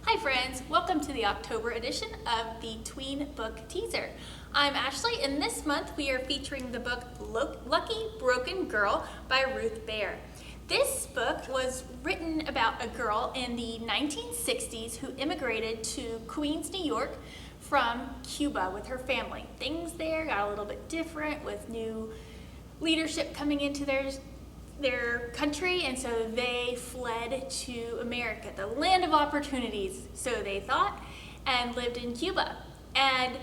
Hi friends, welcome to the October edition of the Tween book teaser. I'm Ashley, and this month we are featuring the book Lucky Broken Girl by Ruth Behar. This book was written about a girl in the 1960s who immigrated to Queens, New York from Cuba with her family. Things there got a little bit different with new leadership coming into their country, and so they fled to America, the land of opportunities, so they thought, and lived in Cuba. And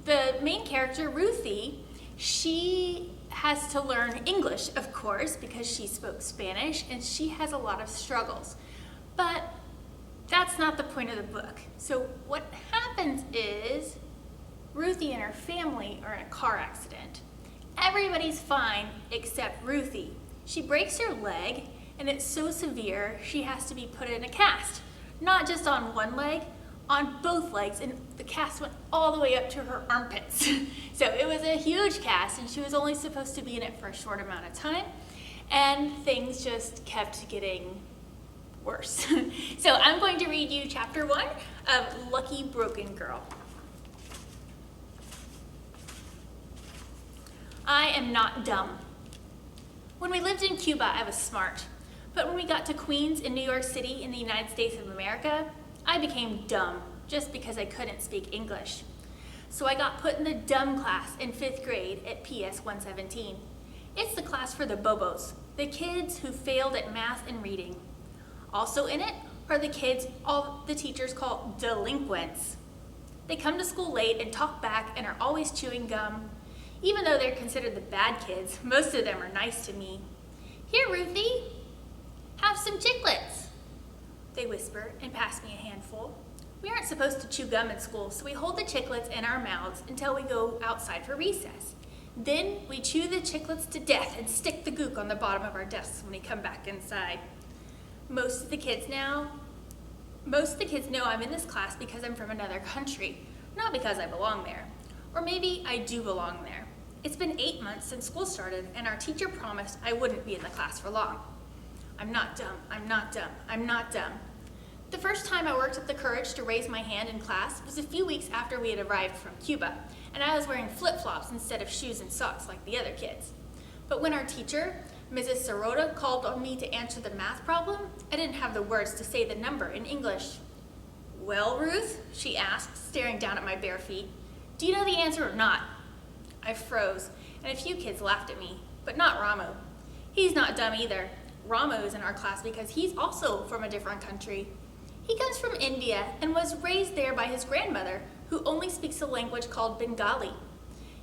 the main character, Ruthie, she has to learn English, of course, because she spoke Spanish, and she has a lot of struggles. But that's not the point of the book. So what happens is Ruthie and her family are in a car accident. Everybody's fine except Ruthie. She breaks her leg, and it's so severe she has to be put in a cast. Not just on one leg, on both legs, and the cast went all the way up to her armpits. So it was a huge cast, and she was only supposed to be in it for a short amount of time, and things just kept getting worse. So I'm going to read you chapter 1 of Lucky Broken Girl. I am not dumb. When we lived in Cuba, I was smart. But when we got to Queens in New York City in the United States of America, I became dumb just because I couldn't speak English. So I got put in the dumb class in 5th grade at PS 117. It's the class for the bobos, the kids who failed at math and reading. Also in it are the kids all the teachers call delinquents. They come to school late and talk back and are always chewing gum. Even though they're considered the bad kids, most of them are nice to me. Here, Ruthie, have some chiclets, they whisper and pass me a handful. We aren't supposed to chew gum in school, so we hold the chiclets in our mouths until we go outside for recess. Then we chew the chiclets to death and stick the gook on the bottom of our desks when we come back inside. Most of the kids know I'm in this class because I'm from another country, not because I belong there. Or maybe I do belong there. It's been 8 months since school started, and our teacher promised I wouldn't be in the class for long. I'm not dumb, I'm not dumb, I'm not dumb. The first time I worked up the courage to raise my hand in class was a few weeks after we had arrived from Cuba, and I was wearing flip-flops instead of shoes and socks like the other kids. But when our teacher, Mrs. Sorota, called on me to answer the math problem, I didn't have the words to say the number in English. Well, Ruth, she asked, staring down at my bare feet, do you know the answer or not? I froze, and a few kids laughed at me, but not Ramu. He's not dumb either. Ramu is in our class because he's also from a different country. He comes from India and was raised there by his grandmother, who only speaks a language called Bengali.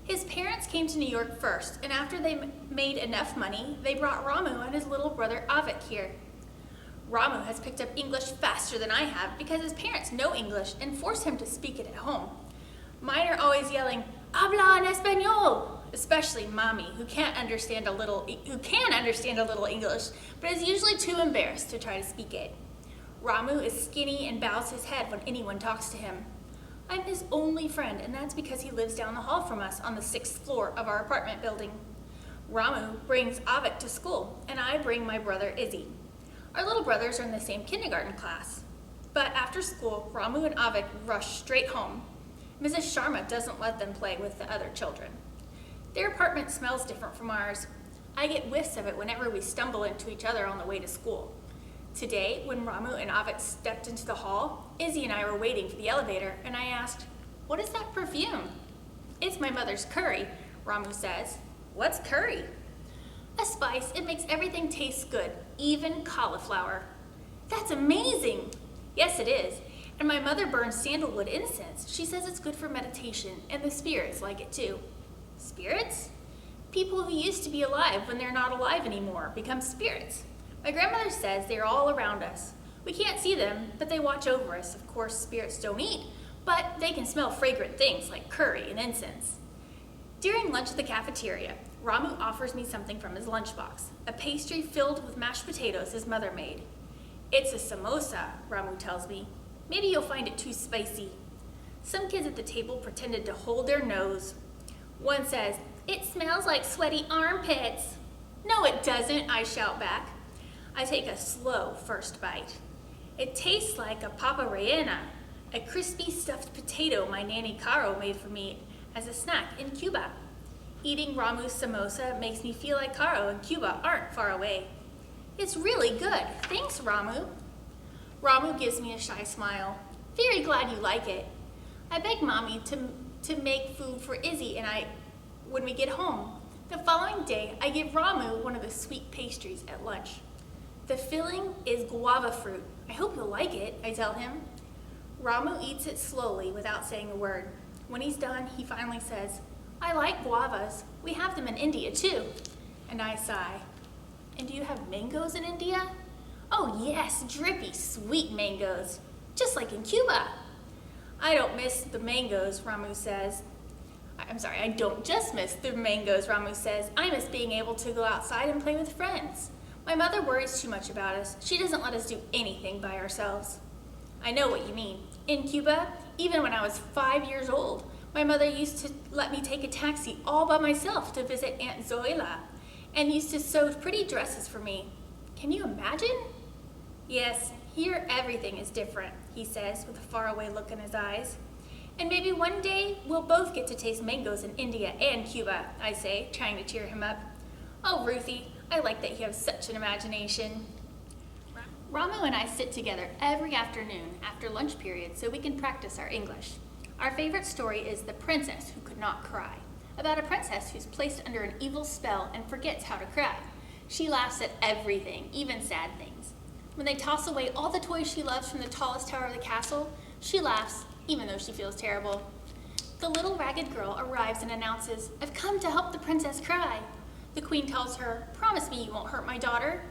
His parents came to New York first, and after they made enough money, they brought Ramu and his little brother Avik here. Ramu has picked up English faster than I have because his parents know English and force him to speak it at home. Mine are always yelling, "Habla en español!" Especially Mommy, who can understand a little English, but is usually too embarrassed to try to speak it. Ramu is skinny and bows his head when anyone talks to him. I'm his only friend, and that's because he lives down the hall from us on the 6th floor of our apartment building. Ramu brings Avik to school, and I bring my brother Izzy. Our little brothers are in the same kindergarten class. But after school, Ramu and Avik rush straight home. Mrs. Sharma doesn't let them play with the other children. Their apartment smells different from ours. I get whiffs of it whenever we stumble into each other on the way to school. Today, when Ramu and Avik stepped into the hall, Izzy and I were waiting for the elevator, and I asked, "What is that perfume?" "It's my mother's curry," Ramu says. "What's curry?" "A spice. It makes everything taste good, even cauliflower." "That's amazing!" "Yes, it is. And my mother burns sandalwood incense. She says it's good for meditation, and the spirits like it too." Spirits? People who used to be alive when they're not alive anymore become spirits. My grandmother says they're all around us. We can't see them, but they watch over us. Of course, spirits don't eat, but they can smell fragrant things like curry and incense. During lunch at the cafeteria, Ramu offers me something from his lunchbox, a pastry filled with mashed potatoes his mother made. "It's a samosa," Ramu tells me. "Maybe you'll find it too spicy." Some kids at the table pretended to hold their nose. One says, "It smells like sweaty armpits." "No, it doesn't," I shout back. I take a slow first bite. It tastes like a papa rellena, a crispy stuffed potato my nanny Caro made for me as a snack in Cuba. Eating Ramu's samosa makes me feel like Caro and Cuba aren't far away. It's really good. Thanks, Ramu. Ramu gives me a shy smile. Very glad you like it. I beg Mommy to make food for Izzy and I when we get home. The following day, I give Ramu one of the sweet pastries at lunch. The filling is guava fruit. I hope you'll like it, I tell him. Ramu eats it slowly without saying a word. When he's done, he finally says, I like guavas. We have them in India too. And I sigh. And do you have mangoes in India? Oh yes, drippy, sweet mangoes. Just like in Cuba. I don't miss the mangoes, Ramu says. I don't just miss the mangoes, Ramu says. I miss being able to go outside and play with friends. My mother worries too much about us. She doesn't let us do anything by ourselves. I know what you mean. In Cuba, even when I was 5 years old, my mother used to let me take a taxi all by myself to visit Aunt Zoila and used to sew pretty dresses for me. Can you imagine? Yes, here everything is different, he says with a faraway look in his eyes. And maybe one day we'll both get to taste mangoes in India and Cuba, I say, trying to cheer him up. Oh, Ruthie, I like that you have such an imagination. Ramu and I sit together every afternoon after lunch period so we can practice our English. Our favorite story is The Princess Who Could Not Cry, about a princess who's placed under an evil spell and forgets how to cry. She laughs at everything, even sad things. When they toss away all the toys she loves from the tallest tower of the castle, she laughs, even though she feels terrible. The little ragged girl arrives and announces, I've come to help the princess cry. The queen tells her, promise me you won't hurt my daughter.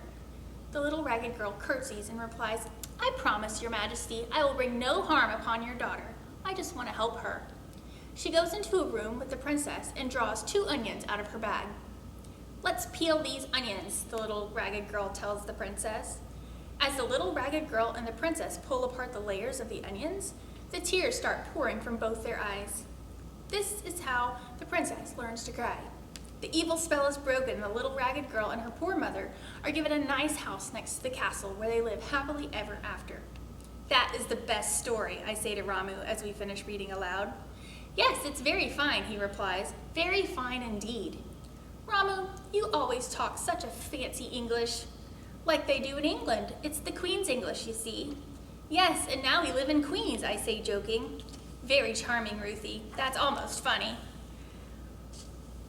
The little ragged girl curtsies and replies, I promise, your majesty, I will bring no harm upon your daughter. I just want to help her. She goes into a room with the princess and draws 2 onions out of her bag. Let's peel these onions, the little ragged girl tells the princess. As the little ragged girl and the princess pull apart the layers of the onions, the tears start pouring from both their eyes. This is how the princess learns to cry. The evil spell is broken, and the little ragged girl and her poor mother are given a nice house next to the castle where they live happily ever after. That is the best story, I say to Ramu as we finish reading aloud. Yes, it's very fine, he replies. Very fine indeed. Ramu, you always talk such a fancy English. Like they do in England. It's the Queen's English, you see. Yes, and now we live in Queens, I say, joking. Very charming, Ruthie. That's almost funny.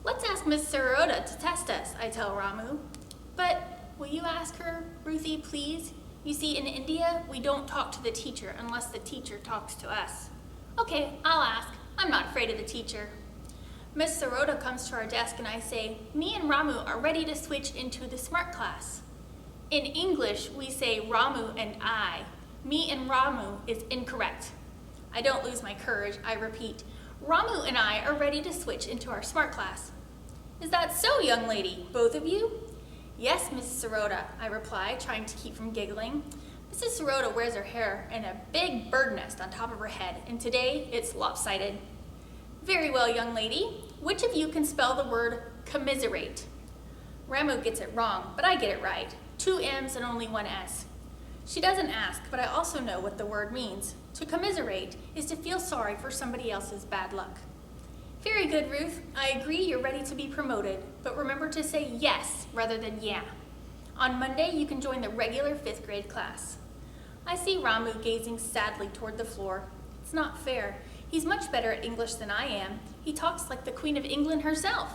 Let's ask Miss Sarota to test us, I tell Ramu. But will you ask her, Ruthie, please? You see, in India, we don't talk to the teacher unless the teacher talks to us. Okay, I'll ask. I'm not afraid of the teacher. Miss Sarota comes to our desk and I say, me and Ramu are ready to switch into the smart class. In English, we say Ramu and I. Me and Ramu is incorrect. I don't lose my courage, I repeat. Ramu and I are ready to switch into our smart class. Is that so, young lady, both of you? Yes, Mrs. Sarota, I reply, trying to keep from giggling. Mrs. Sarota wears her hair in a big bird nest on top of her head, and today it's lopsided. Very well, young lady. Which of you can spell the word commiserate? Ramu gets it wrong, but I get it right. 2 M's and only 1 S. She doesn't ask, but I also know what the word means. To commiserate is to feel sorry for somebody else's bad luck. Very good, Ruth. I agree you're ready to be promoted, but remember to say yes rather than yeah. On Monday, you can join the regular 5th grade class. I see Ramu gazing sadly toward the floor. It's not fair. He's much better at English than I am. He talks like the Queen of England herself.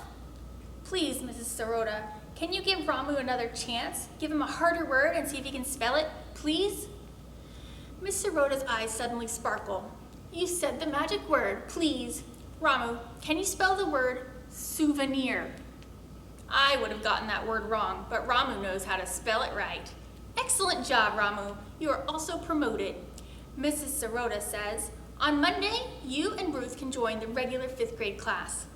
Please, Mrs. Sarota, can you give Ramu another chance? Give him a harder word and see if he can spell it, please? Miss Sarota's eyes suddenly sparkle. You said the magic word, please. Ramu, can you spell the word souvenir? I would have gotten that word wrong, but Ramu knows how to spell it right. Excellent job, Ramu. You are also promoted. Mrs. Sarota says, on Monday, you and Ruth can join the regular 5th grade class.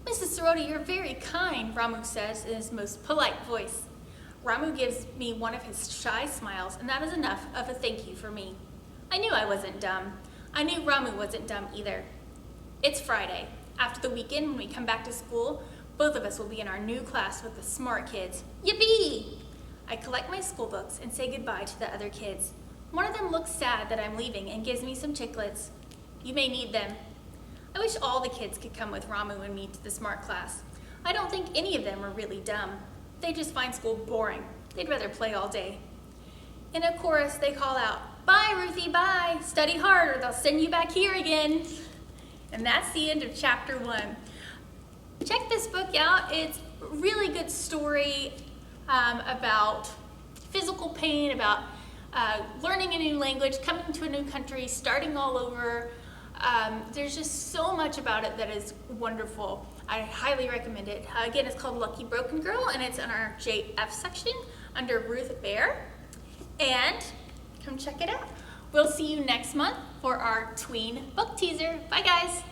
Mrs. Sarota, you're very kind, Ramu says in his most polite voice. Ramu gives me one of his shy smiles, and that is enough of a thank you for me. I knew I wasn't dumb. I knew Ramu wasn't dumb either. It's Friday. After the weekend, when we come back to school, both of us will be in our new class with the smart kids. Yippee! I collect my school books and say goodbye to the other kids. One of them looks sad that I'm leaving and gives me some chiclets. You may need them. I wish all the kids could come with Ramu and me to the smart class. I don't think any of them are really dumb. They just find school boring. They'd rather play all day. In a chorus, they call out, "Bye, Ruthie, bye. Study hard or they'll send you back here again." And that's the end of chapter 1. Check this book out. It's a really good story about physical pain, about learning a new language, coming to a new country, starting all over. There's just so much about it that is wonderful. I highly recommend it. Again, it's called Lucky Broken Girl, and it's in our JF section under Ruth Behar. And come check it out. We'll see you next month for our Tween book teaser. Bye, guys.